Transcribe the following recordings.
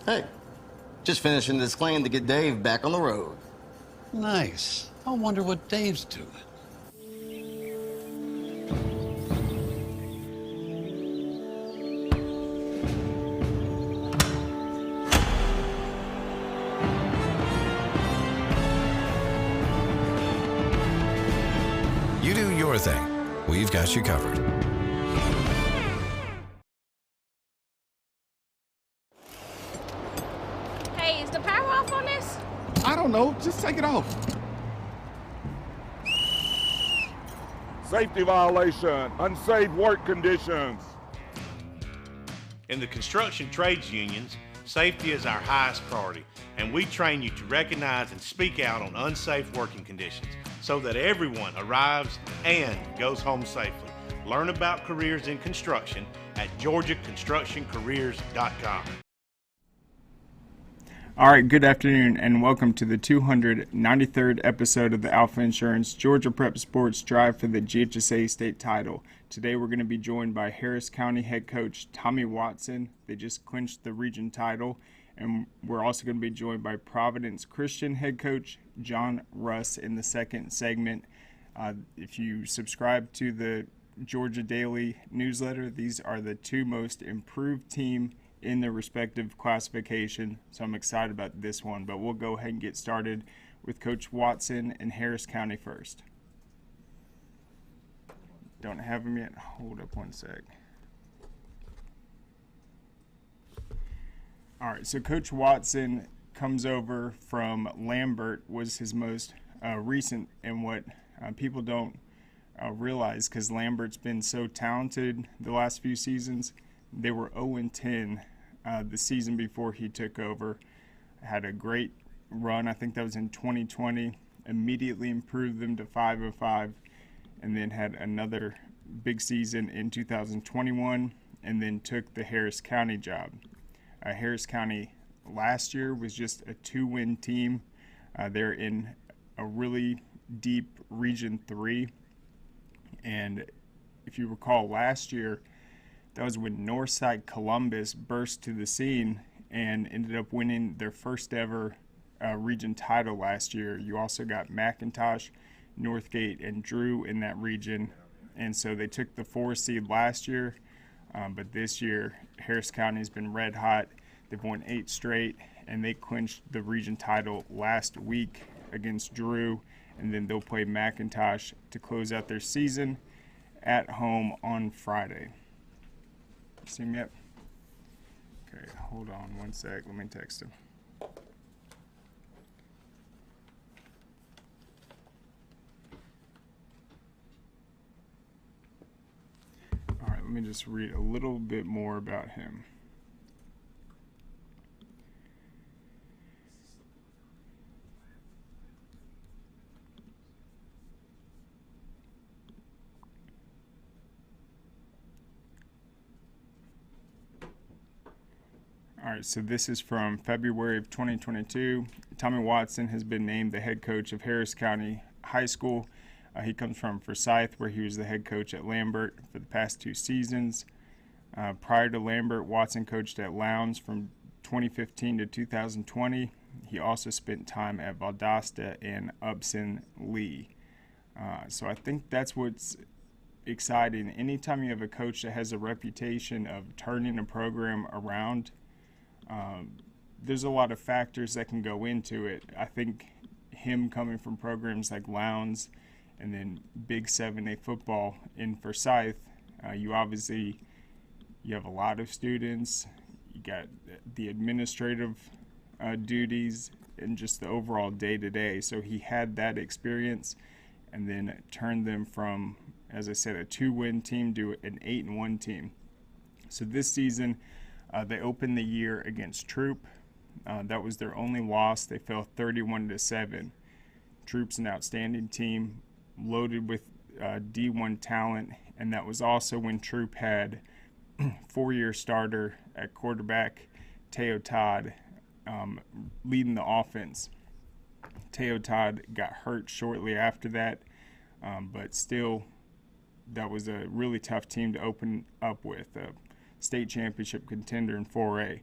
Hey, just finishing this claim to get Dave back on the road. Nice. I wonder what Dave's doing. You do your thing. We've got you covered. Hey, is the power off on this? I don't know. Just take it off. Safety violation, unsafe work conditions. In the construction trades unions, safety is our highest priority, and we train you to recognize and speak out on unsafe working conditions so that everyone arrives and goes home safely. Learn about careers in construction at georgiaconstructioncareers.com. All right, good afternoon, and welcome to the 293rd episode of the Alfa Insurance Georgia Prep Sports Drive for the GHSA State Title. Today we're going to be joined by Harris County head coach Tommy Watson. They just clinched the region title. And we're also going to be joined by Providence Christian head coach John Russ in the second segment. If you subscribe to the Georgia Daily newsletter, these are the two most improved team in their respective classification. So I'm excited about this one, but we'll go ahead and get started with Coach Watson and Harris County first. Don't have him yet. Hold up one sec. All right, so Coach Watson comes over from Lambert, was his most recent, and what people don't realize, because Lambert's been so talented the last few seasons. They were 0-10 the season before he took over. Had a great run, I think that was in 2020, immediately improved them to 5-5, and then had another big season in 2021, and then took the Harris County job. Harris County last year was just a 2-win team. They're in a really deep Region 3. And if you recall last year, that was when Northside Columbus burst to the scene and ended up winning their first ever region title last year. You also got McIntosh, Northgate, and Drew in that region. And so they took the 4 seed last year. But this year, Harris County has been red hot. They've won 8 straight, and they clinched the region title last week against Drew, and then they'll play McIntosh to close out their season at home on Friday. See him yet? Okay, hold on one sec. Let me text him. All right, let me just read a little bit more about him. All right, so this is from February of 2022. Tommy Watson has been named the head coach of Harris County High School. He comes from Forsyth, where he was the head coach at Lambert for the past 2 seasons. Prior to Lambert, Watson coached at Lowndes from 2015 to 2020. He also spent time at Valdosta and Upson Lee. So I think that's what's exciting. Anytime you have a coach that has a reputation of turning a program around, there's a lot of factors that can go into it. I think him coming from programs like Lowndes and then Big 7A football in Forsyth, you have a lot of students, you got the administrative duties, and just the overall day-to-day. So he had that experience and then turned them from, as I said, a 2-win team to an 8-1 team. So this season, they opened the year against Troop. That was their only loss. They fell 31-7. Troop's an outstanding team, loaded with D1 talent, and that was also when Troop had 4-year starter at quarterback Teo Todd leading the offense. Teo Todd got hurt shortly after that, but still, that was a really tough team to open up with. State championship contender in 4A.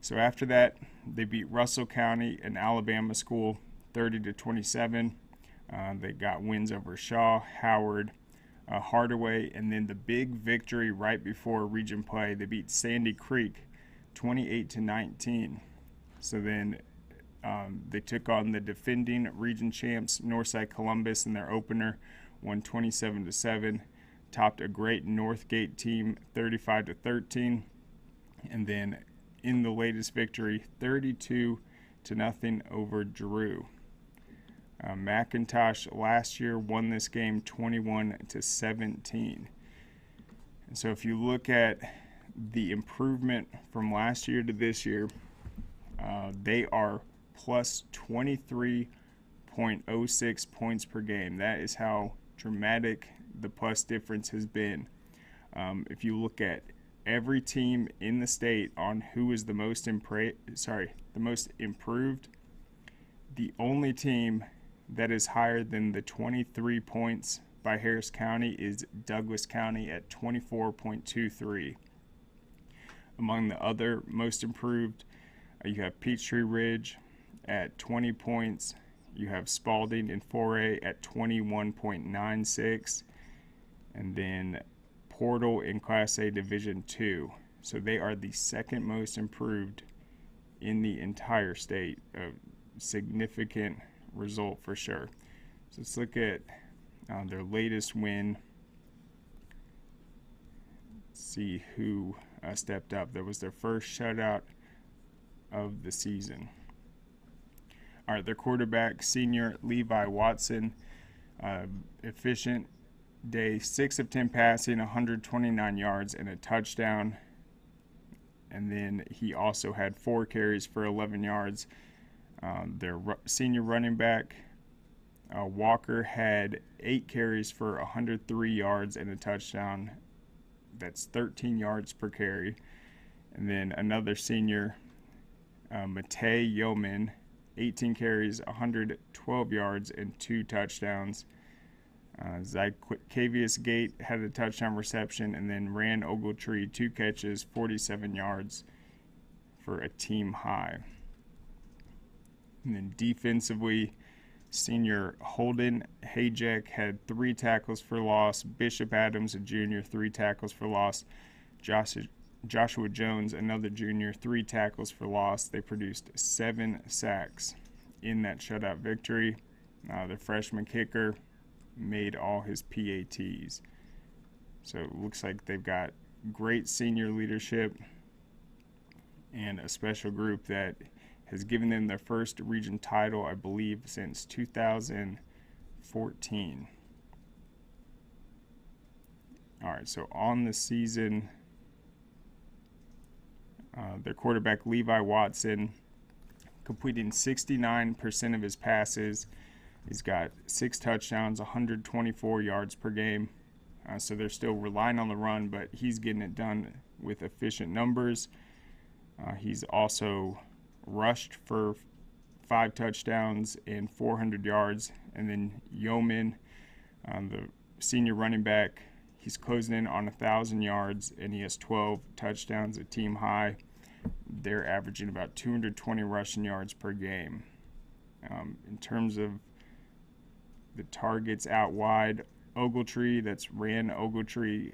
So after that, they beat Russell County, an Alabama school, 30-27. They got wins over Shaw, Howard, Hardaway, and then the big victory right before region play, they beat Sandy Creek 28-19. So then they took on the defending region champs Northside Columbus in their opener, won 27-7, topped a great Northgate team 35-13, and then in the latest victory, 32-0 over Drew. McIntosh last year won this game 21-17. And so if you look at the improvement from last year to this year, they are plus 23.06 points per game. That is how dramatic the plus difference has been. If you look at every team in the state on who is the most improved, the only team that is higher than the 23 points by Harris County is Douglas County at 24.23. Among the other most improved, you have Peachtree Ridge at 20 points. You have Spalding in 4A at 21.96. And then Portal in Class A Division II. So they are the second most improved in the entire state. A significant result for sure. So let's look at their latest win. See who stepped up. That was their first shutout of the season. All right, their quarterback, senior Levi Watson, efficient day, 6 of 10 passing, 129 yards and a touchdown. And then he also had 4 carries for 11 yards. Their senior running back, Walker, had 8 carries for 103 yards and a touchdown. That's 13 yards per carry. And then another senior, Matei Yeoman, 18 carries, 112 yards and 2 touchdowns. Zycavius Gate had a touchdown reception, and then Rand Ogletree 2 catches, 47 yards for a team high. And then defensively, senior Holden Hayjack had 3 tackles for loss. Bishop Adams, a junior, 3 tackles for loss. Joshua Jones, another junior, 3 tackles for loss. They produced 7 sacks in that shutout victory. The freshman kicker made all his PATs. So it looks like they've got great senior leadership and a special group that has given them their first region title, I believe, since 2014. All right, so on the season, their quarterback, Levi Watson, completing 69% of his passes. He's got 6 touchdowns, 124 yards per game. So they're still relying on the run, but he's getting it done with efficient numbers. He's also rushed for 5 touchdowns and 400 yards. And then Yeoman, the senior running back, he's closing in on 1,000 yards, and he has 12 touchdowns, a team high. They're averaging about 220 rushing yards per game. In terms of the targets out wide, Ogletree, that's Rand Ogletree,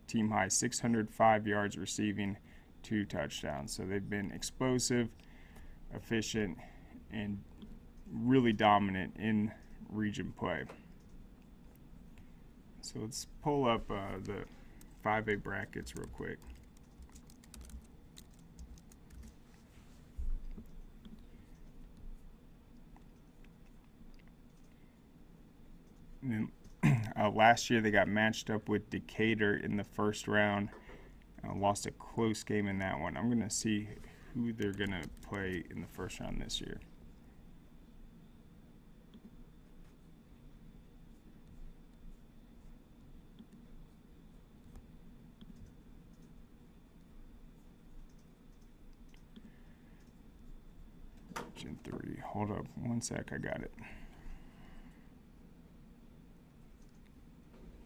team high, 605 yards receiving, 2 touchdowns. So they've been explosive, efficient, and really dominant in region play. So let's pull up the 5A brackets real quick. And then, last year they got matched up with Decatur in the first round. Lost a close game in that one. I'm going to see who they're going to play in the first round this year. Gen 3. Hold up one sec. I got it.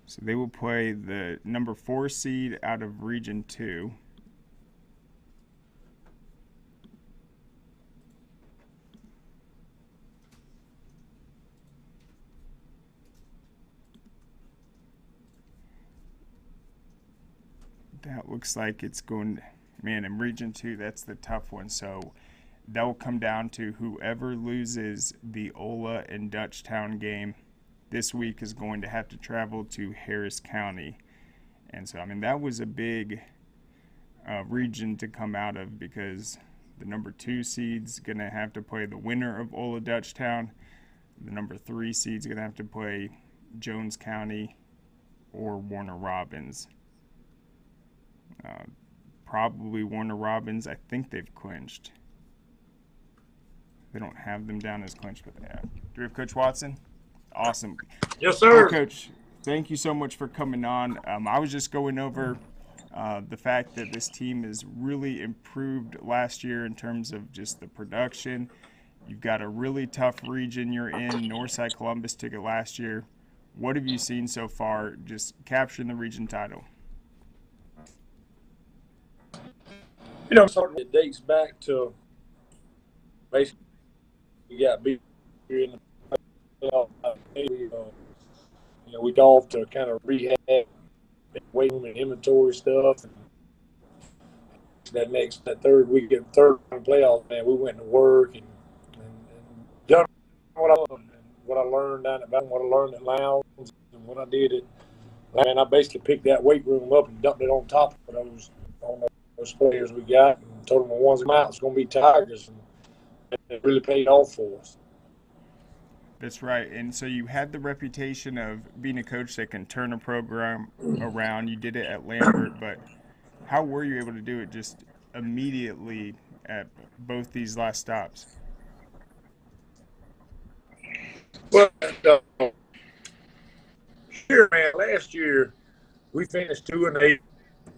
So they will play the number 4 seed out of Region 2. That looks like it's going, man, in Region 2, that's the tough one. So that will come down to whoever loses the Ola and Dutchtown game this week is going to have to travel to Harris County. And so, I mean, that was a big region to come out of because the number 2 seed's going to have to play the winner of Ola Dutchtown. The number 3 seed's going to have to play Jones County or Warner Robins. Probably Warner Robins. I think they've clinched. They don't have them down as clinched, but they have. Do we have Coach Watson? Awesome. Yes, sir. Well, Coach, thank you so much for coming on. I was just going over the fact that this team has really improved last year in terms of just the production. You've got a really tough region you're in. Northside Columbus took it last year. What have you seen so far just capturing the region title? You know, it dates back to basically we got beat here in the playoff. We golf to kind of rehab, weight room and inventory stuff. And that third week, third round playoff, man, we went to work and done what I loved and what I learned down at Baton, what I learned at Lowndes, and what I did at Land. I basically picked that weight room up and dumped it on top of those players we got and told them the ones that come out, it's going to be Tigers. And it really paid off for us. That's right. And so you had the reputation of being a coach that can turn a program around. You did it at Lambert, but how were you able to do it just immediately at both these last stops? Well, sure, man. Last year we finished 2-8.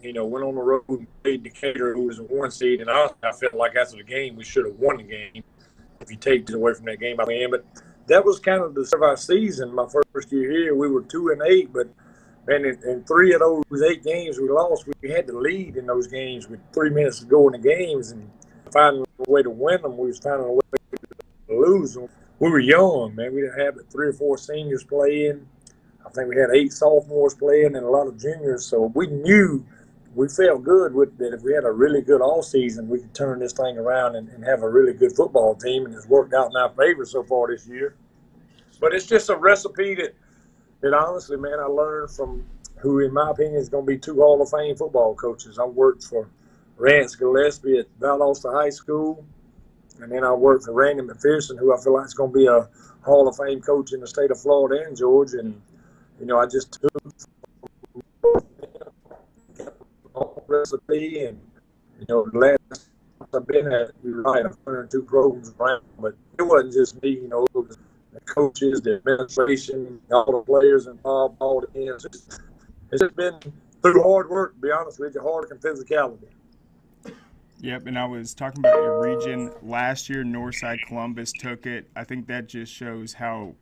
Went on the road and played Decatur, who was a 1 seed, and I felt like after the game we should have won the game. If you take it away from that game, but that was kind of the start of our season. My first year here, we were 2-8, but man, in 3 of those 8 games we lost, we had to lead in those games with 3 minutes to go in the games, and finding a way to win them. We was finding a way to lose them. We were young, man. We didn't have but 3 or 4 seniors playing. I think we had 8 sophomores playing and a lot of juniors. So we felt good with that. If we had a really good all season, we could turn this thing around and have a really good football team, and it's worked out in our favor so far this year. But it's just a recipe that honestly, man, I learned from who, in my opinion, is going to be 2 Hall of Fame football coaches. I worked for Rance Gillespie at Valdosta High School, and then I worked for Randy McPherson, who I feel like is going to be a Hall of Fame coach in the state of Florida and Georgia. And, I just took recipe, and the last I've been at, we were like 102 programs around, but it wasn't just me. It was the coaches, the administration, all the players involved, all the ends. It's just been through hard work, to be honest with you, hard and physicality. Yep, and I was talking about your region last year. Northside Columbus took it. I think that just shows how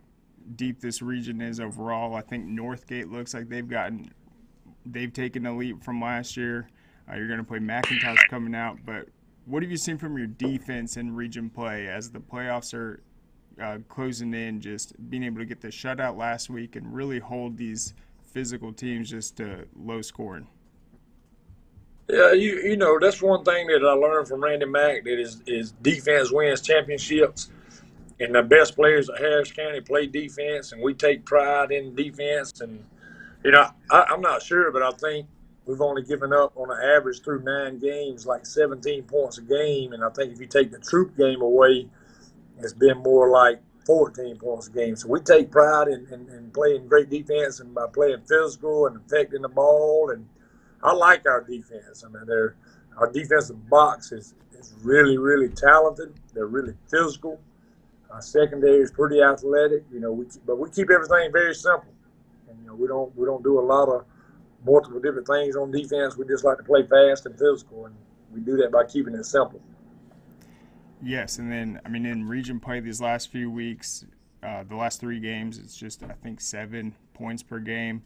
deep this region is overall. I think Northgate looks like they've taken a leap from last year. You're going to play McIntosh coming out, but what have you seen from your defense in region play as the playoffs are closing in, just being able to get the shutout last week and really hold these physical teams just to low scoring? Yeah, that's one thing that I learned from Randy Mack, that is defense wins championships, and the best players at Harris County play defense, and we take pride in defense. And I'm not sure, but I think we've only given up on an average through 9 games like 17 points a game. And I think if you take the troop game away, it's been more like 14 points a game. So we take pride in playing great defense and by playing physical and affecting the ball. And I like our defense. I mean, our defensive box is really, really talented. They're really physical. Our secondary is pretty athletic, but we keep everything very simple. And, we don't do a lot of multiple different things on defense. We just like to play fast and physical, and we do that by keeping it simple. Yes, and then, in region play these last few weeks, the last 3 games, it's just, I think, 7 points per game.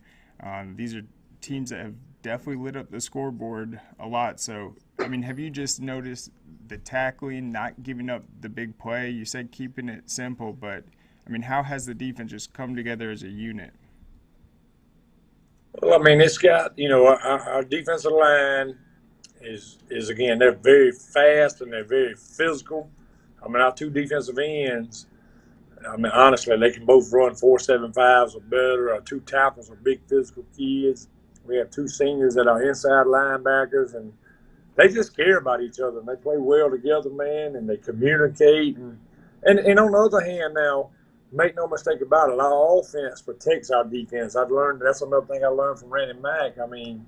These are teams that have definitely lit up the scoreboard a lot. So, have you just noticed the tackling, not giving up the big play? You said keeping it simple, but, how has the defense just come together as a unit? Well, I mean, it's got, our defensive line is again, they're very fast and they're very physical. I mean, our two defensive ends, I mean, honestly, they can both run 4.75s or better. Our two tackles are big physical kids. We have two seniors that are inside linebackers, and they just care about each other. And they play well together, man, and they communicate. And on the other hand, now, make no mistake about it, our offense protects our defense. That's another thing I learned from Randy Mack. I mean,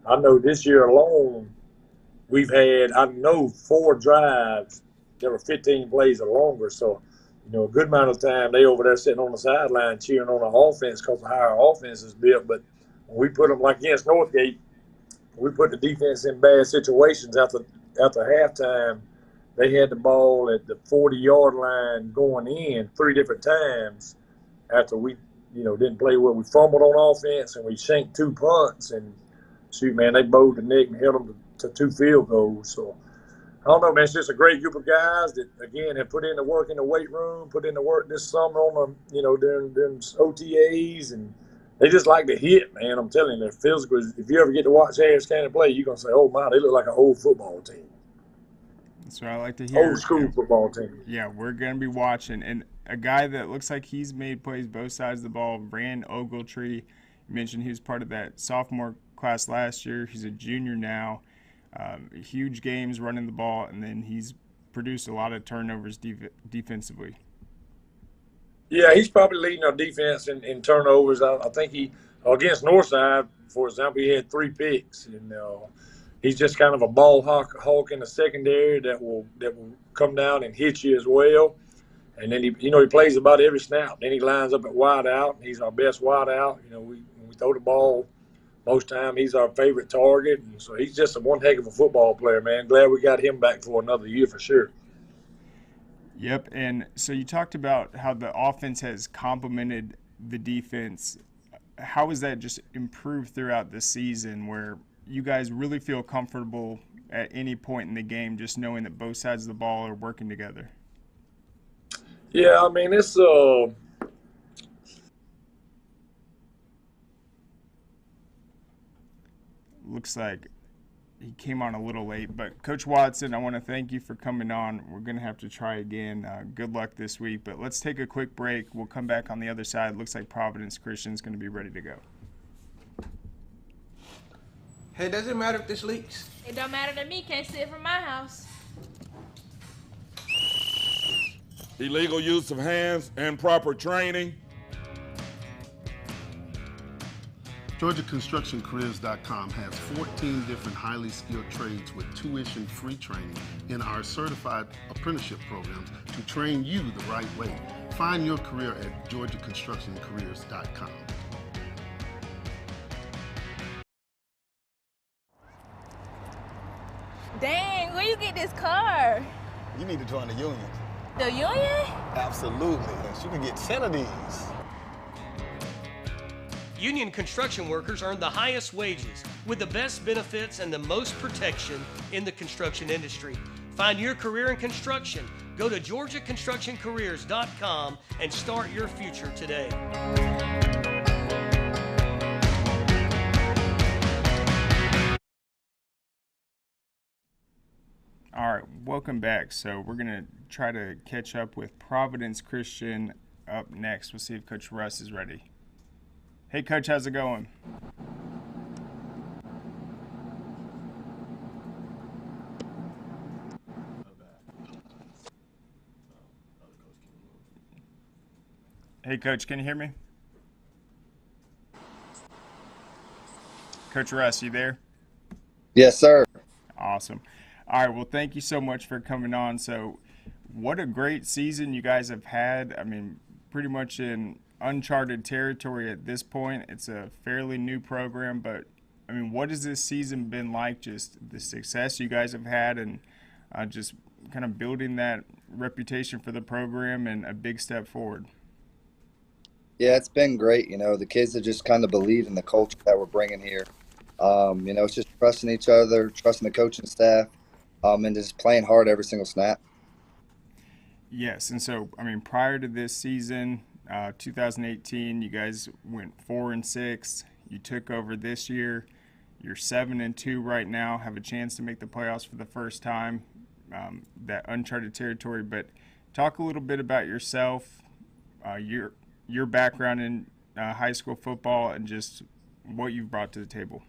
I know this year alone, we've had, 4 drives that were 15 plays or longer. So, a good amount of time they over there sitting on the sideline cheering on our offense because of how our offense is built. But when we put them like against Northgate, we put the defense in bad situations after halftime. They had the ball at the 40-yard line going in 3 different times after we, didn't play well. We fumbled on offense and we shanked 2 punts. And, shoot, man, they bowed the neck and held them to 2 field goals. So, I don't know, man. It's just a great group of guys that, again, have put in the work in the weight room, put in the work this summer on the, during OTAs, and they just like to hit, man. I'm telling you, they're physical. If you ever get to watch Harris County play, you're going to say, oh, my, they look like an old football team. That's what I like to hear. Old school football team. Yeah, we're going to be watching. And a guy that looks like he's made plays both sides of the ball, Rand Ogletree. You mentioned he was part of that sophomore class last year. He's a junior now. Huge games running the ball, and then he's produced a lot of turnovers defensively. Yeah, he's probably leading our defense in turnovers. I think he, against Northside, for example, he had 3 picks. And he's just kind of a ball hawk in the secondary that will come down and hit you as well. And then he plays about every snap. Then he lines up at wide out. He's our best wide out. When we throw the ball, most time he's our favorite target. And so he's just one heck of a football player, man. Glad we got him back for another year for sure. Yep, and so you talked about how the offense has complemented the defense. How has that just improved throughout the season where you guys really feel comfortable at any point in the game just knowing that both sides of the ball are working together? Yeah, I mean, it's looks like he came on a little late, but Coach Watson, I want to thank you for coming on. We're going to have to try again. Good luck this week, but let's take a quick break. We'll come back on the other side. Looks like Providence Christian is going to be ready to go. Hey, does it matter if this leaks? It don't matter to me. Can't see it from my house. Illegal use of hands, improper training. GeorgiaConstructionCareers.com has 14 different highly skilled trades with tuition-free training in our certified apprenticeship programs to train you the right way. Find your career at GeorgiaConstructionCareers.com. Dang, where you get this car? You need to join the union. The union? Absolutely. You can get 10 of these. Union construction workers earn the highest wages with the best benefits and the most protection in the construction industry. Find your career in construction. Go to GeorgiaConstructionCareers.com and start your future today. All right, welcome back. So we're going to try to catch up with Providence Christian up next. We'll see if Coach Russ is ready. Hey, Coach, how's it going? Hey, Coach, can you hear me? Coach Russ, you there? Yes, sir. Awesome. All right, well, thank you so much for coming on. So what a great season you guys have had. I mean, pretty much in uncharted territory at this point. It's a fairly new program, but I mean, what has this season been like? Just the success you guys have had and just kind of building that reputation for the program and a big step forward. Yeah, it's been great. The kids have just kind of believed in the culture that we're bringing here. It's just trusting each other, trusting the coaching staff, and just playing hard every single snap. Yes, and so, I mean, prior to this season, 2018, you guys went 4-6. You took over this year. You're 7-2 right now. Have a chance to make the playoffs for the first time. That uncharted territory. But talk a little bit about yourself, your background in high school football, and just what you've brought to the table.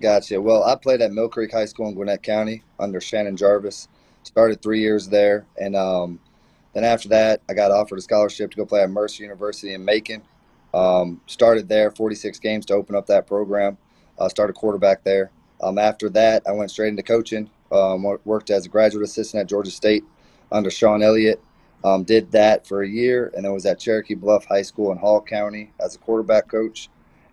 Gotcha. Well, I played at Mill Creek High School in Gwinnett County under Shannon Jarvis. Started 3 years there, and then after that, I got offered a scholarship to go play at Mercer University in Macon. Started there, 46 games to open up that program. Started quarterback there. After that, I went straight into coaching. Worked as a graduate assistant at Georgia State under Sean Elliott. Did that for a year, and then was at Cherokee Bluff High School in Hall County as a quarterback coach.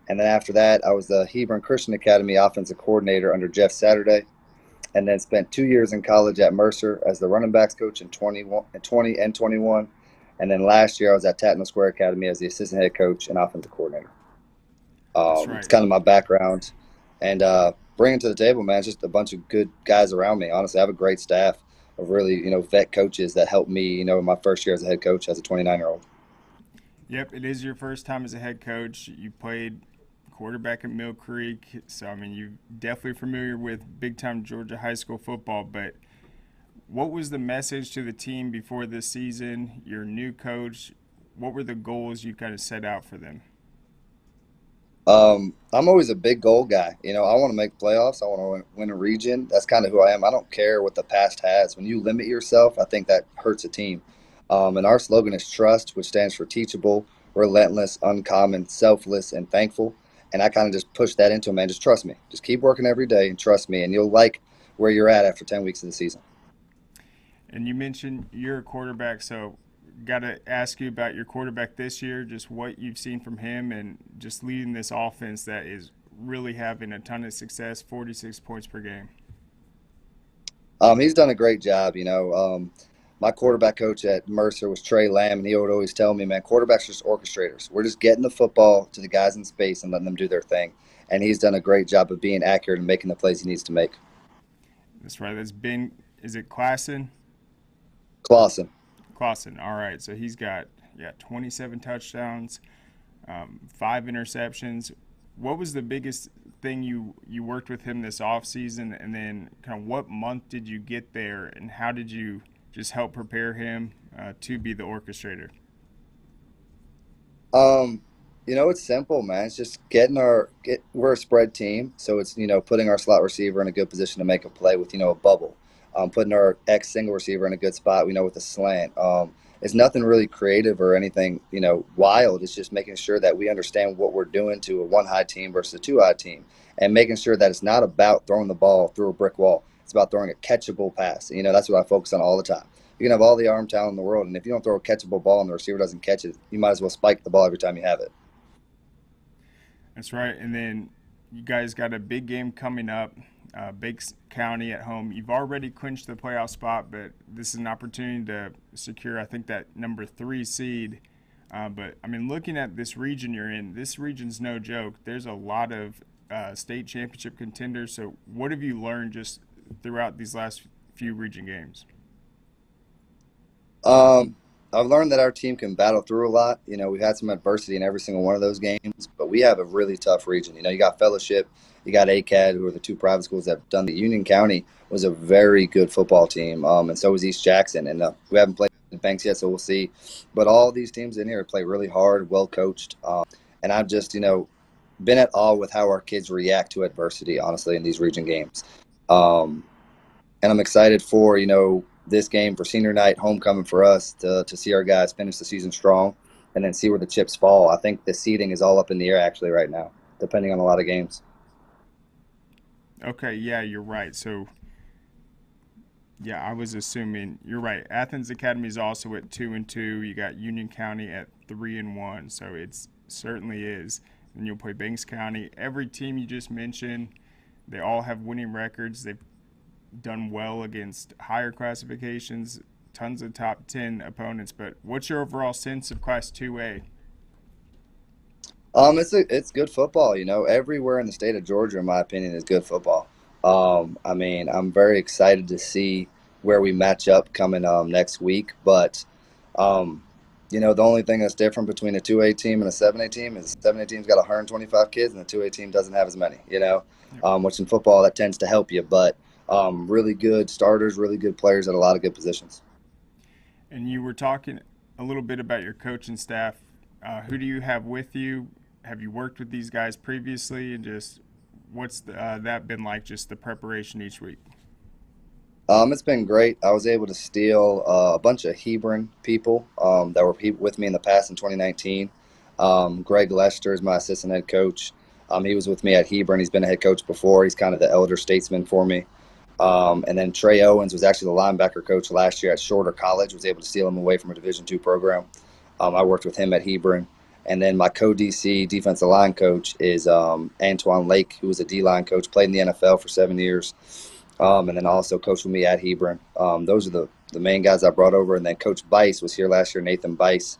And then after that, I was the Hebron Christian Academy offensive coordinator under Jeff Saturday. And then spent 2 years in college at Mercer as the running backs coach in 20 and 21. And then last year I was at Tatnall Square Academy as the assistant head coach and offensive coordinator. Right. It's kind of my background. And bringing to the table, man, just a bunch of good guys around me. Honestly, I have a great staff of really, vet coaches that helped me, in my first year as a head coach as a 29-year-old. Yep, it is your first time as a head coach. You played quarterback at Mill Creek, so you're definitely familiar with big-time Georgia high school football. But what was the message to the team before this season? Your new coach, what were the goals you kind of set out for them? I'm always a big goal guy. I want to make playoffs. I want to win a region. That's kind of who I am. I don't care what the past has. When you limit yourself, I think that hurts a team. And our slogan is trust, which stands for teachable, relentless, uncommon, selfless, and thankful. And I kind of just push that into them, man. Just trust me. Just keep working every day and trust me, and you'll like where you're at after 10 weeks of the season. And you mentioned you're a quarterback, so got to ask you about your quarterback this year, just what you've seen from him and just leading this offense that is really having a ton of success, 46 points per game. He's done a great job. My quarterback coach at Mercer was Trey Lamb, and he would always tell me, man, quarterbacks are just orchestrators. We're just getting the football to the guys in space and letting them do their thing. And he's done a great job of being accurate and making the plays he needs to make. That's right. Is it Clausen? Clausen. All right. So he's got 27 touchdowns, 5 interceptions. What was the biggest thing you worked with him this offseason? And then kind of what month did you get there, and how did you just help prepare him to be the orchestrator? It's simple, man. It's just we're a spread team. So it's, putting our slot receiver in a good position to make a play with, a bubble. Putting our X single receiver in a good spot, with a slant. It's nothing really creative or anything, wild. It's just making sure that we understand what we're doing to a 1-high team versus a 2-high team, and making sure that it's not about throwing the ball through a brick wall. It's about throwing a catchable pass. That's what I focus on all the time. You can have all the arm talent in the world, and if you don't throw a catchable ball and the receiver doesn't catch it, you might as well spike the ball every time you have it. That's right. And then you guys got a big game coming up, Banks County at home. You've already clinched the playoff spot, but this is an opportunity to secure, I think, that number 3 seed. But, looking at this region you're in, this region's no joke. There's a lot of state championship contenders. So what have you learned just throughout these last few region games? I've learned that our team can battle through a lot. We've had some adversity in every single one of those games, but we have a really tough region. You got Fellowship, you got ACAD, who are the 2 private schools that have done the Union County was a very good football team, and so was East Jackson. And we haven't played Banks yet, so we'll see. But all these teams in here play really hard, well coached, and I've just, been at awe with how our kids react to adversity, honestly, in these region games. And I'm excited for, this game for senior night, homecoming for us to see our guys finish the season strong and then see where the chips fall. I think the seeding is all up in the air actually right now, depending on a lot of games. Okay, yeah, you're right. So, I was assuming you're right. Athens Academy is also at 2-2. You got Union County at 3-1. So it certainly is. And you'll play Banks County. Every team you just mentioned, they all have winning records. They've done well against higher classifications, tons of top 10 opponents. But what's your overall sense of Class 2A? It's good football. Everywhere in the state of Georgia, in my opinion, is good football. I'm very excited to see where we match up coming next week. But The only thing that's different between a 2A team and a 7A team is the 7A team's got 125 kids and the 2A team doesn't have as many, which in football that tends to help you. But really good starters, really good players at a lot of good positions. And you were talking a little bit about your coaching staff. Who do you have with you? Have you worked with these guys previously? And just what's that been like, just the preparation each week? It's been great. I was able to steal a bunch of Hebron people that were with me in the past in 2019. Greg Lester is my assistant head coach. He was with me at Hebron. He's been a head coach before. He's kind of the elder statesman for me. And then Trey Owens was actually the linebacker coach last year at Shorter College. Was able to steal him away from a Division II program. I worked with him at Hebron. And then my co-DC defensive line coach is Antoine Lake, who was a D-line coach, played in the NFL for 7 years. And then also coached with me at Hebron. Those are the main guys I brought over. And then Coach Bice was here last year, Nathan Bice.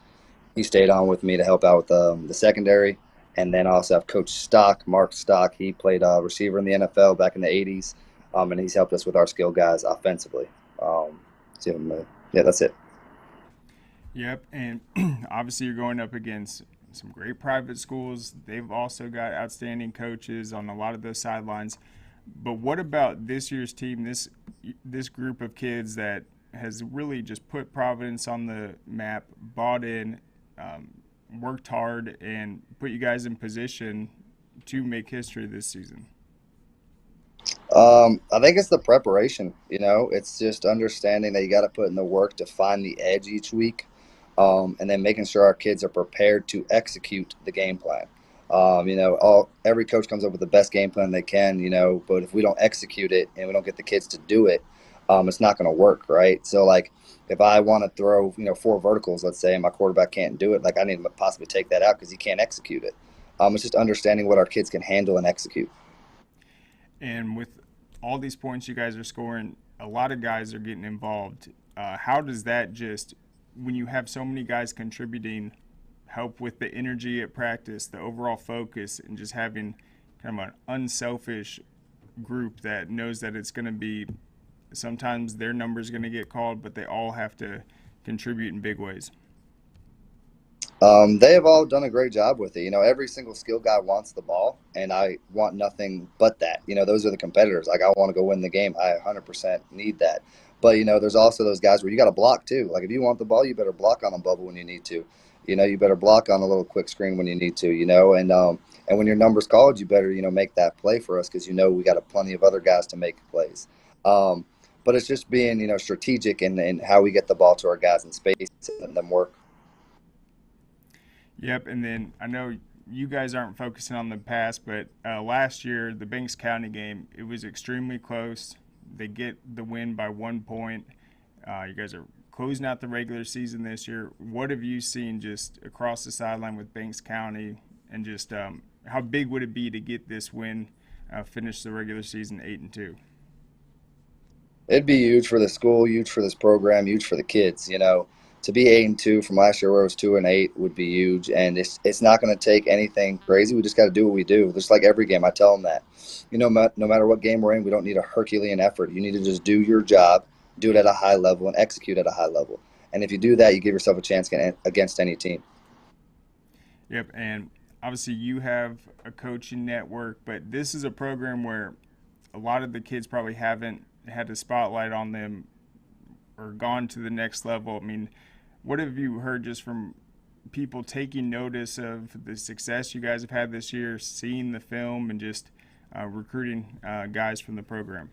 He stayed on with me to help out with the secondary. And then also have Coach Stock, Mark Stock. He played receiver in the NFL back in the 80s. And he's helped us with our skill guys offensively. Yeah, that's it. Yep, and obviously you're going up against some great private schools. They've also got outstanding coaches on a lot of those sidelines. But what about this year's team, this group of kids that has really just put Providence on the map, bought in, worked hard, and put you guys in position to make history this season? I think it's the preparation. It's just understanding that you got to put in the work to find the edge each week, and then making sure our kids are prepared to execute the game plan. Every coach comes up with the best game plan they can, but if we don't execute it and we don't get the kids to do it, it's not going to work, right? So, like, if I want to throw, 4 verticals, let's say, and my quarterback can't do it, like, I need to possibly take that out because he can't execute it. It's just understanding what our kids can handle and execute. And with all these points you guys are scoring, a lot of guys are getting involved. How does that just, when you have so many guys contributing, help with the energy at practice, the overall focus, and just having kind of an unselfish group that knows that it's going to be, sometimes their number's going to get called, but they all have to contribute in big ways? They have all done a great job with it. Every single skill guy wants the ball, and I want nothing but that. Those are the competitors. Like, I want to go win the game. I 100% need that. But, there's also those guys where you got to block too. Like, if you want the ball, you better block on a bubble when you need to. You better block on a little quick screen when you need to, and when your number's called, you better, make that play for us because, we got plenty of other guys to make plays. But it's just being, strategic in how we get the ball to our guys in space and them work. Yep, and then I know you guys aren't focusing on the past, but last year, the Banks County game, it was extremely close. They get the win by 1 point. You guys are closing out the regular season this year. What have you seen just across the sideline with Banks County, and just how big would it be to get this win, finish the regular season 8-2? It'd be huge for the school, huge for this program, huge for the kids. To be 8-2 from last year where it was 2-8 would be huge, and it's not going to take anything crazy. We just got to do what we do. Just like every game, I tell them that. No matter what game we're in, we don't need a Herculean effort. You need to just do your job, do it at a high level, and execute at a high level. And if you do that, you give yourself a chance against any team. Yep, and obviously you have a coaching network, but this is a program where a lot of the kids probably haven't had a spotlight on them or gone to the next level. I mean, what have you heard just from people taking notice of the success you guys have had this year, seeing the film, and just recruiting guys from the program?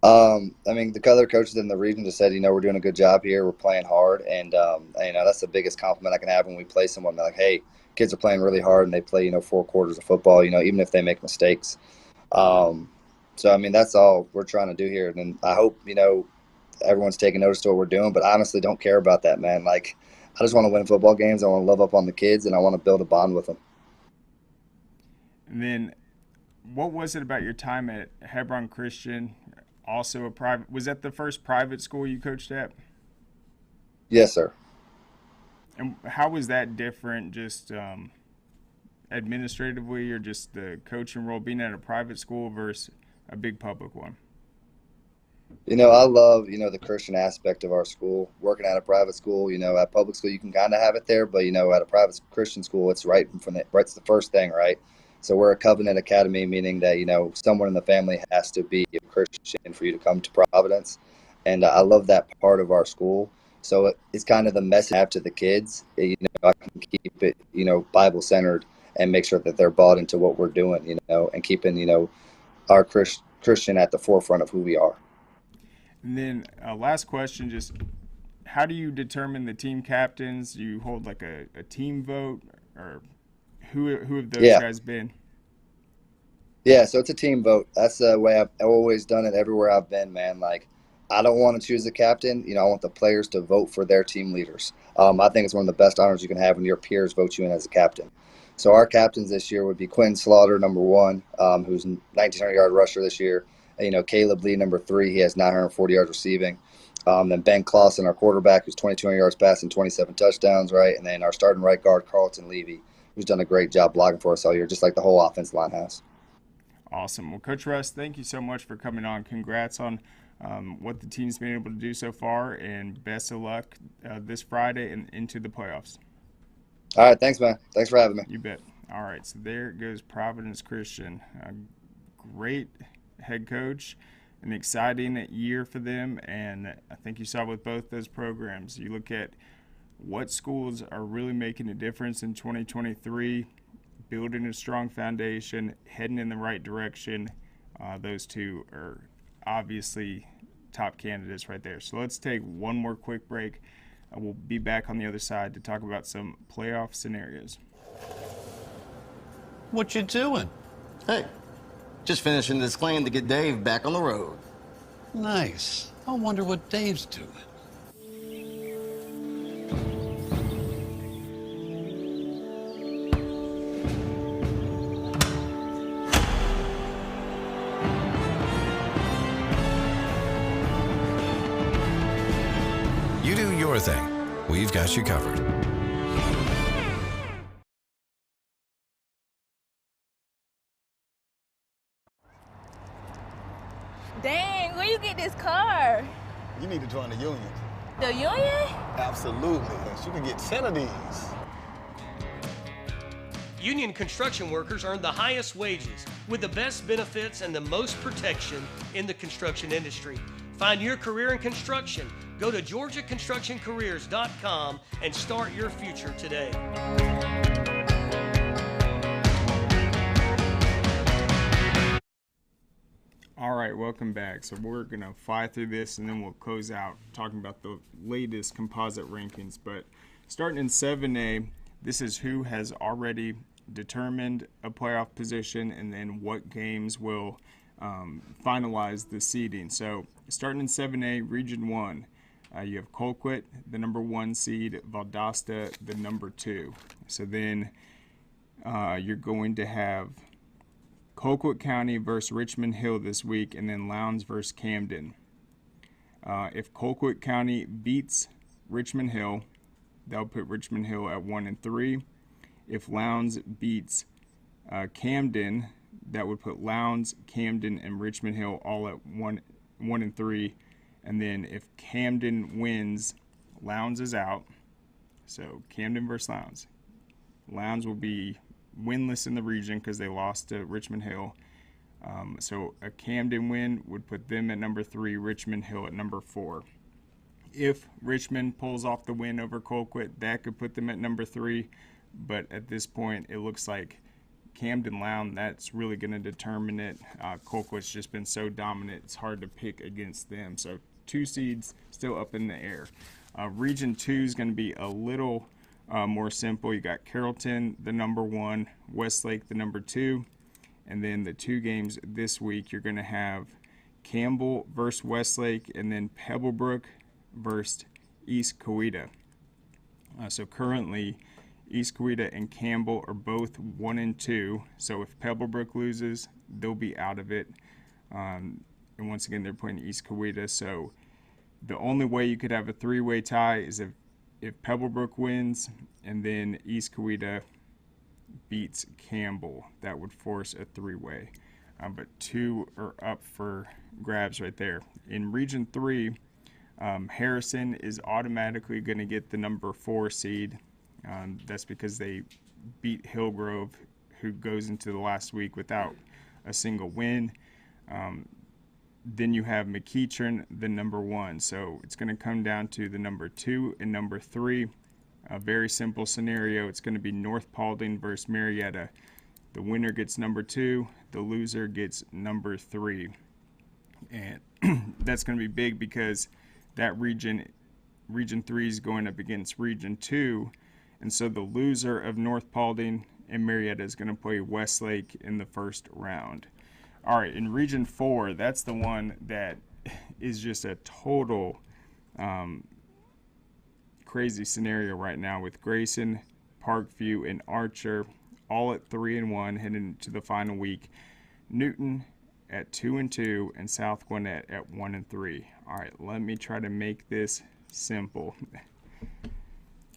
The other coaches in the region just said, we're doing a good job here. We're playing hard. And, that's the biggest compliment I can have when we play someone. They're like, hey, kids are playing really hard, and they play, 4 quarters of football, even if they make mistakes. That's all we're trying to do here. And I hope, everyone's taking notice to what we're doing, but honestly don't care about that, man. Like, I just want to win football games. I want to love up on the kids, and I want to build a bond with them. And then what was it about your time at Hebron Christian, also a private, was that the first private school you coached at? Yes, sir. And how was that different, just administratively, or just the coaching role being at a private school versus a big public one? I love, the Christian aspect of our school. Working at a private school, at public school, you can kind of have it there, but, at a private Christian school, it's right it's the first thing, right? So we're a covenant academy, meaning that, someone in the family has to be a Christian for you to come to Providence. And I love that part of our school. So it's kind of the message I have to the kids. I can keep it, Bible centered and make sure that they're bought into what we're doing, and keeping, our Christian at the forefront of who we are. And then last question, just how do you determine the team captains? Do you hold like a team vote, or who have those guys been? Yeah, so it's a team vote. That's the way I've always done it everywhere I've been, man. Like, I don't want to choose a captain. I want the players to vote for their team leaders. I think it's one of the best honors you can have when your peers vote you in as a captain. So our captains this year would be Quinn Slaughter, number 1, who's 1,900-yard rusher this year. Caleb Lee, number 3, he has 940 yards receiving. Then Ben Clausen, our quarterback, who's 2,200 yards passing, 27 touchdowns, right? And then our starting right guard, Carlton Levy, who's done a great job blocking for us all year, just like the whole offensive line has. Awesome. Well, Coach Russ, thank you so much for coming on. Congrats on what the team's been able to do so far, and best of luck this Friday and into the playoffs. All right, thanks, man. Thanks for having me. You bet. All right, so there goes Providence Christian. Great head coach, an exciting year for them, and I think you saw with both those programs. You look at what schools are really making a difference in 2023, building a strong foundation, heading in the right direction. Those two are obviously top candidates right there. So let's take one more quick break. We'll be back on the other side to talk about some playoff scenarios. What you doing? Hey, just finishing this claim to get Dave back on the road. Nice. I wonder what Dave's doing. You do your thing. We've got you covered. Dang, where you get this car? You need to join the union. The union? Absolutely. You can get 10 of these. Union construction workers earn the highest wages with the best benefits and the most protection in the construction industry. Find your career in construction. Go to GeorgiaConstructionCareers.com and start your future today. All right, welcome back. So we're going to fly through this, and then we'll close out talking about the latest composite rankings. But starting in 7A, this is who has already determined a playoff position, and then what games will finalize the seeding. So starting in 7A, Region 1, you have Colquitt, the number 1 seed, Valdosta, the number 2. So then you're going to have Colquitt County versus Richmond Hill this week, and then Lowndes versus Camden. If Colquitt County beats Richmond Hill, that'll put Richmond Hill at 1-3. If Lowndes beats Camden, that would put Lowndes, Camden, and Richmond Hill all at 1-3. And then if Camden wins, Lowndes is out. So Camden versus Lowndes. Lowndes will be winless in the region because they lost to Richmond Hill. So a Camden win would put them at number 3, Richmond Hill at number 4. If Richmond pulls off the win over Colquitt, that could put them at number 3. But at this point, it looks like Camden Lowndes, that's really going to determine it. Colquitt's just been so dominant, it's hard to pick against them. So 2 seeds still up in the air. Region 2 is going to be a little more simple. You got Carrollton, the number 1, Westlake, the number 2. And then the 2 games this week, you're going to have Campbell versus Westlake, and then Pebblebrook versus East Coweta. So currently, East Coweta and Campbell are both 1-2. So if Pebblebrook loses, they'll be out of it. And once again, they're playing East Coweta. So the only way you could have a 3-way tie is if Pebblebrook wins and then East Coweta beats Campbell. That would force a 3-way. but 2 are up for grabs right there. In Region 3, Harrison is automatically going to get the number 4 seed. That's because they beat Hillgrove, who goes into the last week without a single win. Then you have McEachern, the number 1. So it's going to come down to the number 2 and number 3. A very simple scenario. It's going to be North Paulding versus Marietta. The winner gets number 2. The loser gets number 3. And that's going to be big because that Region 3 is going up against Region 2. And so the loser of North Paulding and Marietta is going to play Westlake in the first round. All right, in Region 4, that's the one that is just a total crazy scenario right now with Grayson, Parkview, and Archer all at 3-1 heading into the final week. Newton at 2-2 and South Gwinnett at 1-3. All right, let me try to make this simple.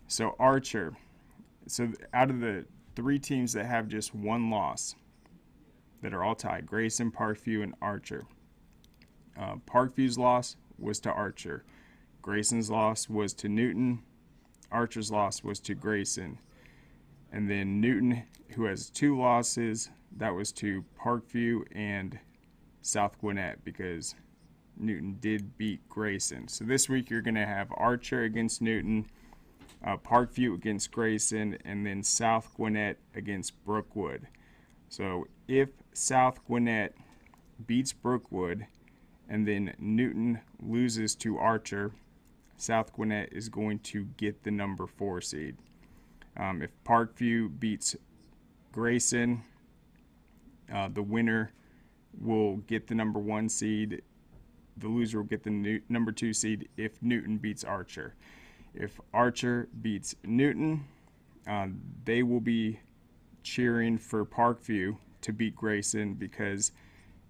So Archer, so out of the 3 teams that have just 1 loss, that are all tied, Grayson, Parkview, and Archer. Parkview's loss was to Archer. Grayson's loss was to Newton. Archer's loss was to Grayson. And then Newton, who has 2 losses, that was to Parkview and South Gwinnett because Newton did beat Grayson. So this week you're going to have Archer against Newton, Parkview against Grayson, and then South Gwinnett against Brookwood. So if South Gwinnett beats Brookwood and then Newton loses to Archer, South Gwinnett is going to get the number 4 seed. If Parkview beats Grayson, the winner will get the number 1 seed. The loser will get the number 2 seed if Newton beats Archer. If Archer beats Newton, they will be cheering for Parkview to beat Grayson because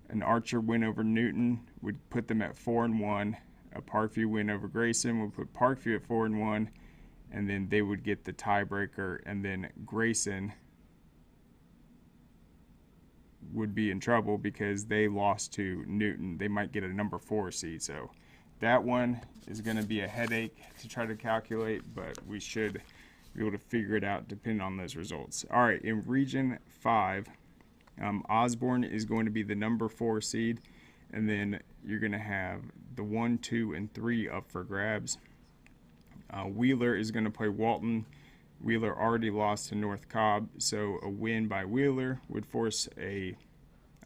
an Archer win over Newton would put them at 4-1. A Parkview win over Grayson would put Parkview at 4-1, and then they would get the tiebreaker, and then Grayson would be in trouble because they lost to Newton. They might get a number 4 seed. So that one is going to be a headache to try to calculate, but we should be able to figure it out depending on those results. All right, in Region 5, Osborne is going to be the number 4 seed, and then you're going to have the 1, 2, and 3 up for grabs. Wheeler is going to play Walton. Wheeler already lost to North Cobb, so a win by Wheeler would force a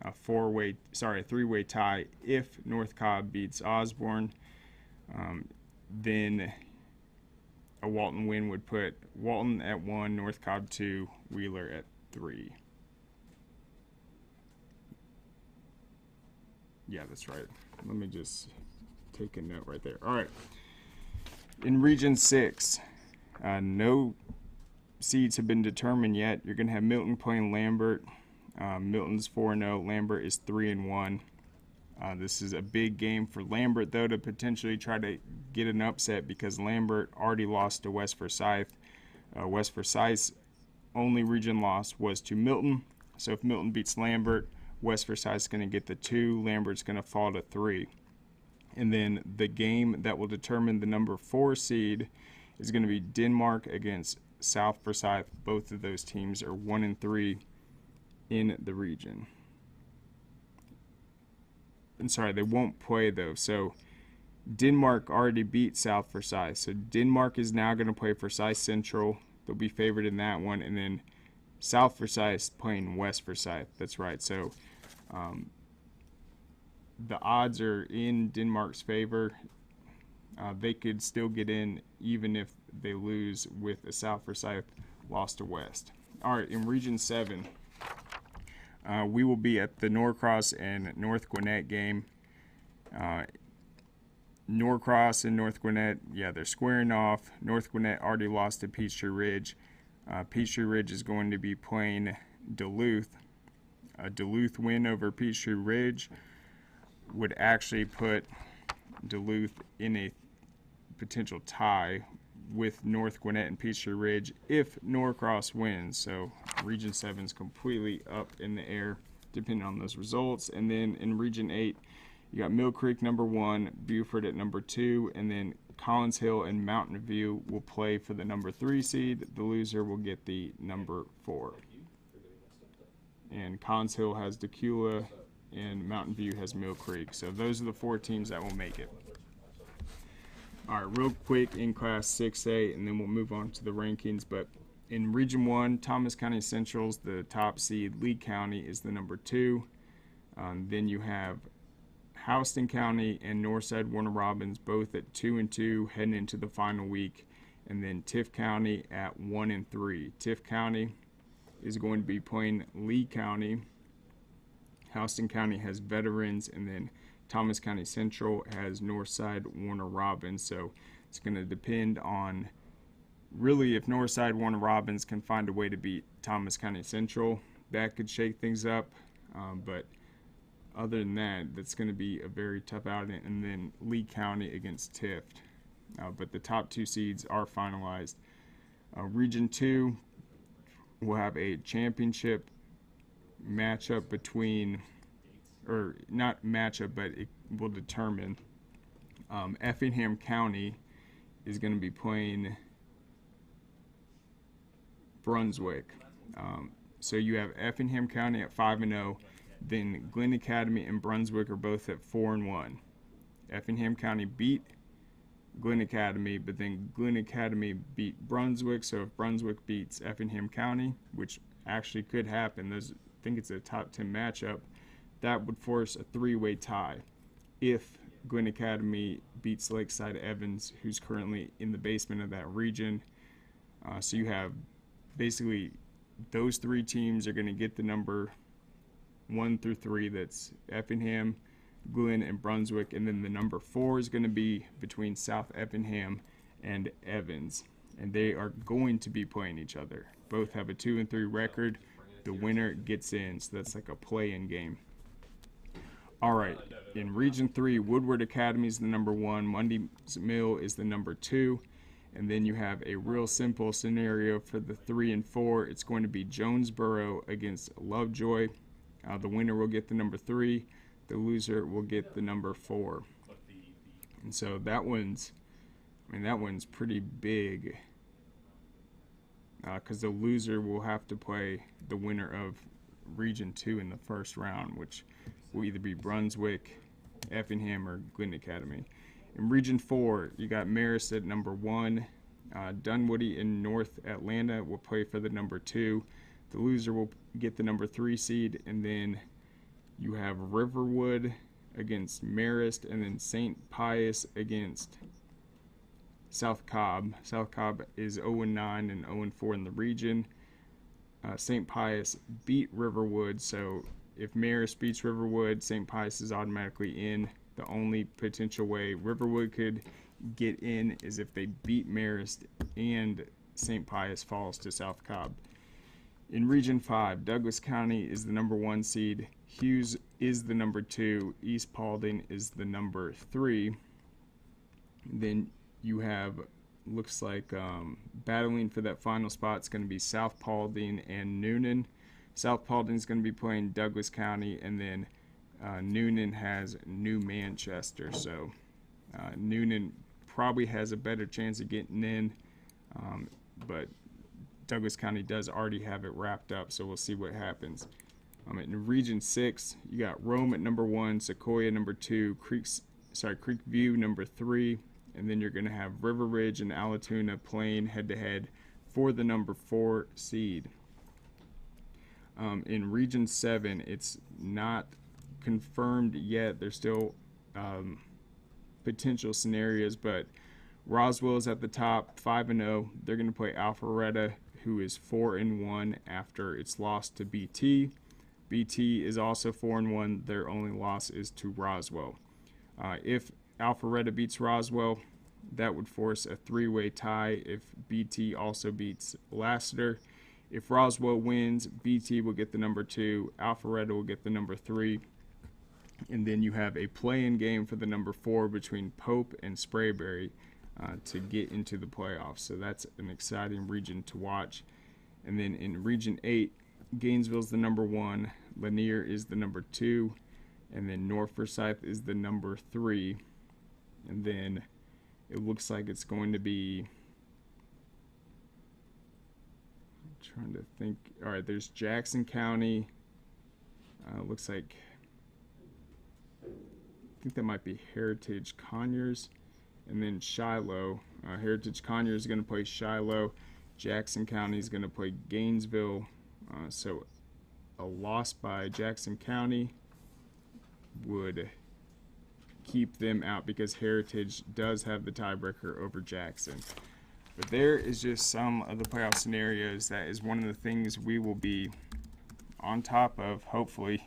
3-way tie if North Cobb beats Osborne. Then a Walton win would put Walton at 1, North Cobb 2, Wheeler at 3. Yeah, that's right. Let me just take a note right there. All right. In Region 6, no seeds have been determined yet. You're going to have Milton playing Lambert. Milton's 4-0. Lambert is 3-1. This is a big game for Lambert, though, to potentially try to get an upset because Lambert already lost to West Forsyth. West Forsyth's only region loss was to Milton. So if Milton beats Lambert, West Forsyth's going to get the 2. Lambert's going to fall to 3. And then the game that will determine the number 4 seed is going to be Denmark against South Forsyth. Both of those teams are 1-3 in the region. And sorry, they won't play though. So Denmark already beat South Forsyth. So Denmark is now going to play Forsyth Central. They'll be favored in that one. And then South Forsyth playing West Forsyth. That's right. So the odds are in Denmark's favor. They could still get in even if they lose with a South Forsyth loss to West. All right, in Region 7, we will be at the Norcross and North Gwinnett game. Norcross and North Gwinnett, yeah, they're squaring off. North Gwinnett already lost to Peachtree Ridge. Peachtree Ridge is going to be playing Duluth. A Duluth win over Peachtree Ridge would actually put Duluth in a potential tie with North Gwinnett and Peachtree Ridge if Norcross wins. So Region 7 is completely up in the air depending on those results. And then in Region 8, you got Mill Creek number 1, Buford at number 2, and then Collins Hill and Mountain View will play for the number 3 seed. The loser will get the number 4. And Collins Hill has Decula, and Mountain View has Mill Creek. So those are the 4 teams that will make it. All right, real quick in Class 6A, and then we'll move on to the rankings. But in Region 1, Thomas County Central's the top seed. Lee County is the number 2. Then you have Houston County and Northside Warner Robins both at 2 and 2 heading into the final week. And then Tift County at 1 and 3. Tift County is going to be playing Lee County. Houston County has Veterans, and then Thomas County Central has Northside Warner Robins. So it's going to depend on really if Northside Warner Robins can find a way to beat Thomas County Central. That could shake things up. But other than that, that's going to be a very tough outing. And then Lee County against Tift. But the top 2 seeds are finalized. Region 2 will have a championship matchup between, or not matchup, but it will determine. Effingham County is going to be playing Brunswick. So you have Effingham County at 5 and 0. Then Glen Academy and Brunswick are both at 4 and 1. Effingham County beat Glen Academy, but then Glen Academy beat Brunswick. So if Brunswick beats Effingham County, which actually could happen, I think it's a top 10 matchup, that would force a 3-way tie if Glen Academy beats Lakeside Evans, who's currently in the basement of that region. So you have basically those 3 teams are going to get the number 1 through 3. That's Effingham, Glen, and Brunswick, and then the number 4 is going to be between South Effingham and Evans, and they are going to be playing each other. Both have a 2 and 3 record. The winner gets in, so that's like a play-in game. All right, in Region 3, Woodward Academy is the number 1, Mundy's Mill is the number 2, and then you have a real simple scenario for the 3 and 4. It's going to be Jonesboro against Lovejoy. The winner will get the number 3. The loser will get the number 4. And so that one's pretty big, because the loser will have to play the winner of Region 2 in the first round, which will either be Brunswick, Effingham, or Glen Academy. In Region 4, you got Marist at number 1. Dunwoody and North Atlanta will play for the number 2. The loser will get the number 3 seed, and then you have Riverwood against Marist, and then St. Pius against South Cobb. South Cobb is 0-9 and 0-4 in the region. St. Pius beat Riverwood, so if Marist beats Riverwood, St. Pius is automatically in. The only potential way Riverwood could get in is if they beat Marist and St. Pius falls to South Cobb. In Region 5, Douglas County is the number 1 seed. Hughes is the number 2. East Paulding is the number 3. Then you have, looks like, battling for that final spot is going to be South Paulding and Noonan. South Paulding is going to be playing Douglas County, and then Noonan has New Manchester. So Noonan probably has a better chance of getting in, but Douglas County does already have it wrapped up, so we'll see what happens. In Region 6, you got Rome at number 1, Sequoia number 2, Creekview number 3, and then you're going to have River Ridge and Allatoona playing head-to-head for the number 4 seed. In Region 7, it's not confirmed yet. There's still potential scenarios, but Roswell is at the top, 5-0. They're going to play Alpharetta, who is 4-1 after its loss to BT. BT is also 4-1. Their only loss is to Roswell. If Alpharetta beats Roswell, that would force a 3-way tie if BT also beats Lassiter. If Roswell wins, BT will get the number 2, Alpharetta will get the number 3, and then you have a play-in game for the number 4 between Pope and Sprayberry to get into the playoffs. So that's an exciting region to watch. And then in Region 8, Gainesville's the number 1, Lanier is the number 2, and then North Forsyth is the number 3. And then it looks like it's going to be, I'm trying to think. All right, there's Jackson County. Looks like, I think that might be Heritage Conyers. And then Shiloh. Heritage Conyers is going to play Shiloh. Jackson County is going to play Gainesville. So a loss by Jackson County would keep them out because Heritage does have the tiebreaker over Jackson. But there is just some of the playoff scenarios. That is one of the things we will be on top of, hopefully,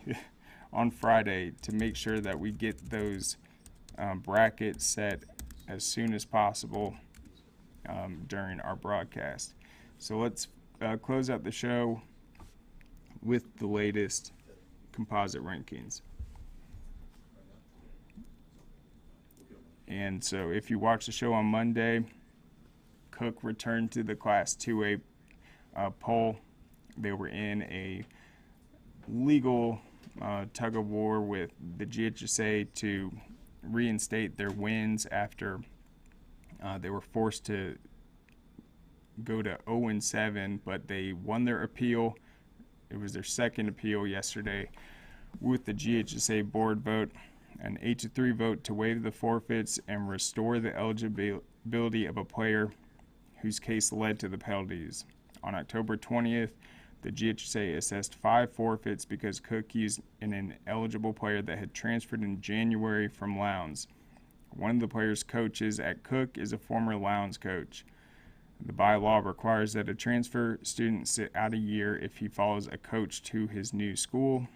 on Friday to make sure that we get those brackets set as soon as possible during our broadcast. So let's close out the show with the latest composite rankings. And so if you watch the show on Monday, Cook returned to the Class 2A poll. They were in a legal tug of war with the GHSA to reinstate their wins after they were forced to go to 0-7, but they won their appeal. It was their second appeal yesterday with the GHSA board vote, an 8-3 vote to waive the forfeits and restore the eligibility of a player whose case led to the penalties. On October 20th, the GHSA assessed 5 forfeits because Cook used an ineligible player that had transferred in January from Lowndes. One of the player's coaches at Cook is a former Lowndes coach. The bylaw requires that a transfer student sit out a year if he follows a coach to his new school.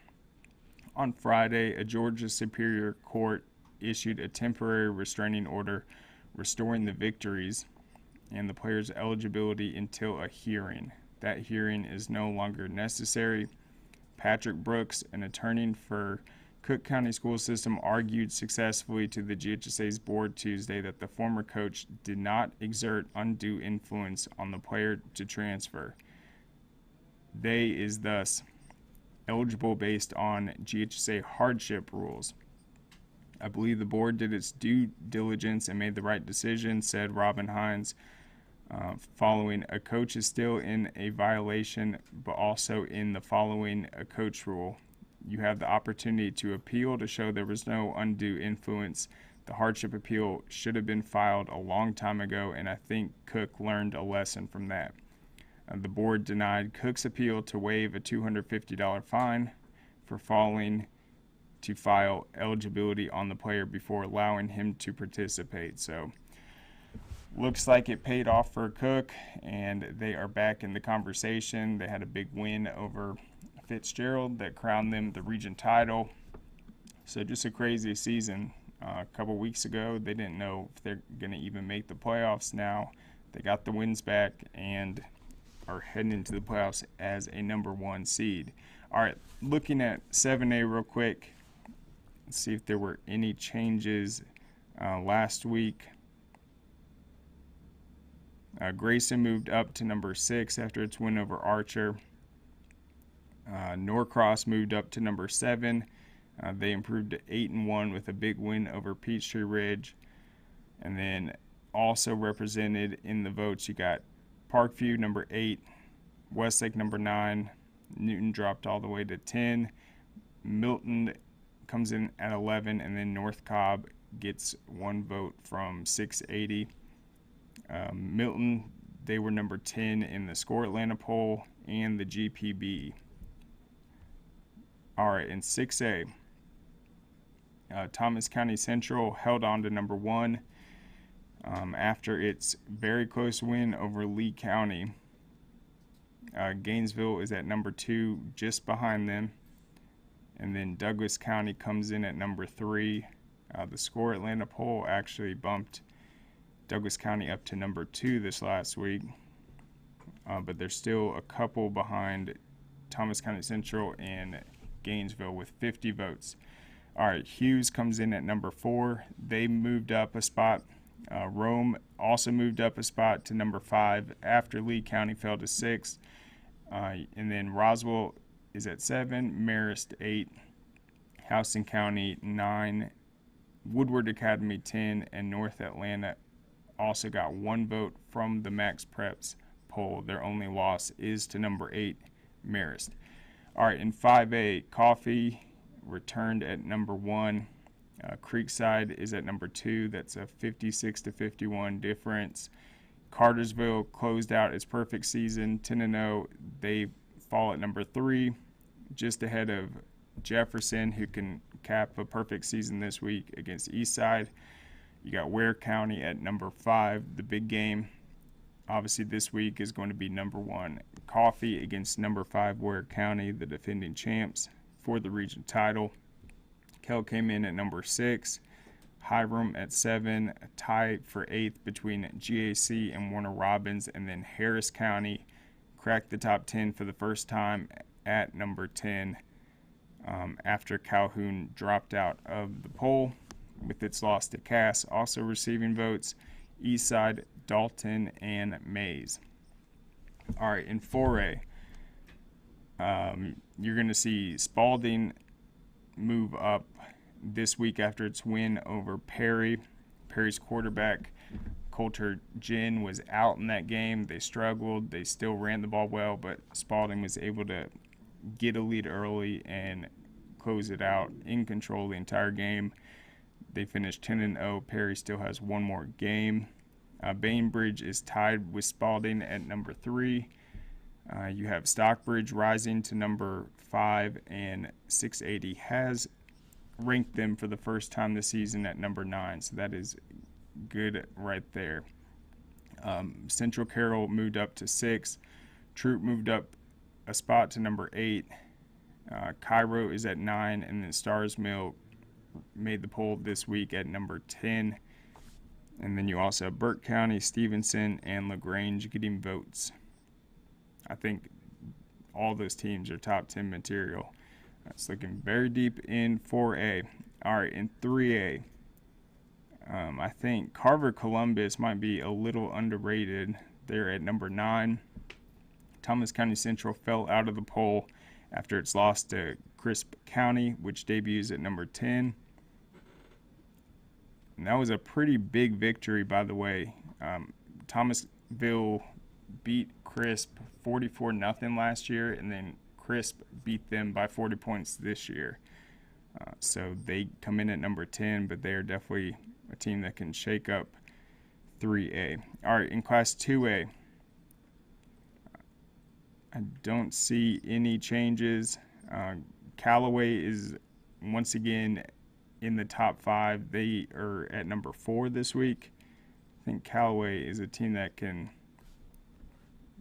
On Friday, a Georgia Superior Court issued a temporary restraining order restoring the victories and the player's eligibility until a hearing. That hearing is no longer necessary. Patrick Brooks, an attorney for Cook County School System, argued successfully to the GHSA's board Tuesday that the former coach did not exert undue influence on the player to transfer. They is thus eligible based on GHSA hardship rules. I believe the board did its due diligence and made the right decision, said Robin Hines. Following, a coach is still in a violation, but also in the following a coach rule. You have the opportunity to appeal to show there was no undue influence. The hardship appeal should have been filed a long time ago, and I think Cook learned a lesson from that. The board denied Cook's appeal to waive a $250 fine for failing to file eligibility on the player before allowing him to participate. So looks like it paid off for Cook, and they are back in the conversation. They had a big win over Fitzgerald that crowned them the region title. So just a crazy season. A couple weeks ago, they didn't know if they're going to even make the playoffs. Now they got the wins back and are heading into the playoffs as a number 1 seed. All right, looking at 7A real quick. Let's see if there were any changes last week. Grayson moved up to number 6 after its win over Archer. Norcross moved up to number 7. They improved to 8-1 with a big win over Peachtree Ridge. And then also represented in the votes, you got Parkview number 8, Westlake number 9, Newton dropped all the way to 10, Milton comes in at 11, and then North Cobb gets 1 vote from 680. Milton, they were number 10 in the Score Atlanta poll and the GPB. All right, in 6A, Thomas County Central held on to number 1 after its very close win over Lee County. Gainesville is at number 2, just behind them. And then Douglas County comes in at number 3. The Score Atlanta poll actually bumped Douglas County up to number 2 this last week. But they're still a couple behind Thomas County Central and Gainesville with 50 votes. All right, Hughes comes in at number 4. They moved up a spot. Rome also moved up a spot to number 5 after Lee County fell to 6. And then Roswell is at 7, Marist 8, Houston County 9, Woodward Academy 10, and North Atlanta also got 1 vote from the Max Preps poll. Their only loss is to number 8, Marist. All right, in 5A, Coffee returned at number 1. Creekside is at number 2. That's a 56-51 difference. Cartersville closed out its perfect season, 10-0. They fall at number 3, just ahead of Jefferson, who can cap a perfect season this week against Eastside. You got Ware County at number 5. The big game, obviously, this week is going to be number 1 Coffee against number 5 Ware County, the defending champs for the region title. Kell came in at number 6. Hiram at 7, a tie for 8th between GAC and Warner Robins, and then Harris County cracked the top 10 for the first time at number 10 after Calhoun dropped out of the poll with its loss to Cass. Also receiving votes, Eastside, Dalton, and Mays. All right, in 4A, you're going to see Spalding move up this week after its win over Perry. Perry's quarterback, Coulter Ginn, was out in that game. They struggled. They still ran the ball well, but Spalding was able to get a lead early and close it out in control the entire game. They finished 10-0. Perry still has 1 more game. Bainbridge is tied with Spalding at number 3. You have Stockbridge rising to number 5, and 680 has ranked them for the first time this season at number 9, so that is good right there. Central Carroll moved up to 6. Troop moved up a spot to number 8. Cairo is at 9, and then Stars Mill made the poll this week at number 10. And then you also have Burke County, Stevenson, and LaGrange getting votes. I think all those teams are top 10 material. It's looking very deep in 4A. All right, in 3A, I think Carver Columbus might be a little underrated. They're at number 9. Thomas County Central fell out of the poll after its loss to Crisp County, which debuts at number 10. And that was a pretty big victory, by the way. Thomasville beat Crisp 44-0 last year, and then Crisp beat them by 40 points this year. So they come in at number 10, but they are definitely a team that can shake up 3A. All right, in Class 2A, I don't see any changes. Callaway is once again in the top 5. They are at number 4 this week. I think Callaway is a team that can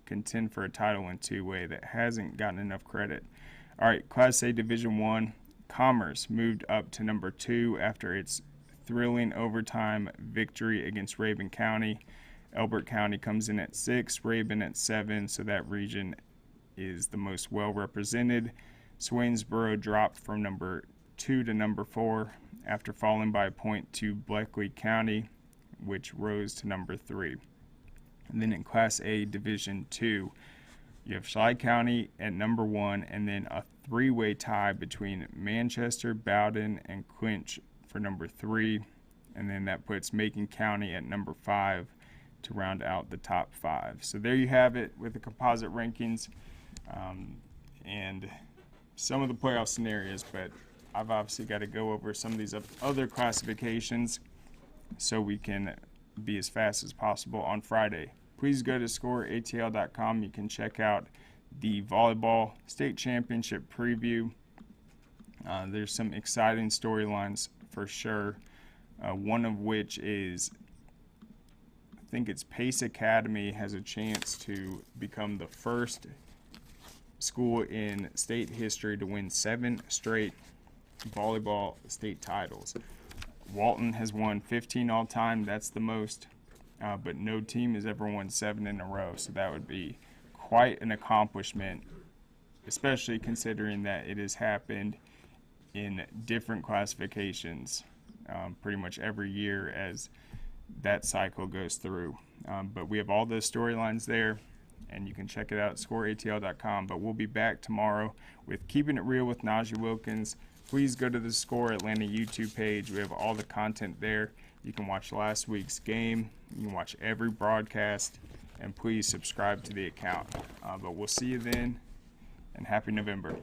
contend for a title in 2A that hasn't gotten enough credit. All right, Class A Division I, Commerce moved up to number 2 after its thrilling overtime victory against Rabun County. Elbert County comes in at 6, Rabun at 7, so that region is the most well represented. Swainsboro dropped from number 2 to number 4 after falling by a point to Bleckley County, which rose to number 3. And then in Class A Division II, you have Schley County at number 1, and then a 3-way tie between Manchester, Bowden, and Clinch for number 3. And then that puts Macon County at number 5 to round out the top 5. So there you have it with the composite rankings and some of the playoff scenarios, but I've obviously got to go over some of these other classifications so we can be as fast as possible on Friday. Please go to scoreatl.com. You can check out the volleyball state championship preview. There's some exciting storylines for sure. One of which is, I think it's Pace Academy has a chance to become the first school in state history to win 7 straight volleyball state titles. Walton has won 15 all time. That's the most, but no team has ever won 7 in a row. So that would be quite an accomplishment, especially considering that it has happened in different classifications pretty much every year as that cycle goes through. But we have all those storylines there, and you can check it out at scoreatl.com. But we'll be back tomorrow with Keeping It Real with Najee Wilkins. Please go to the Score Atlanta YouTube page. We have all the content there. You can watch last week's game. You can watch every broadcast. And please subscribe to the account. But we'll see you then, and happy November.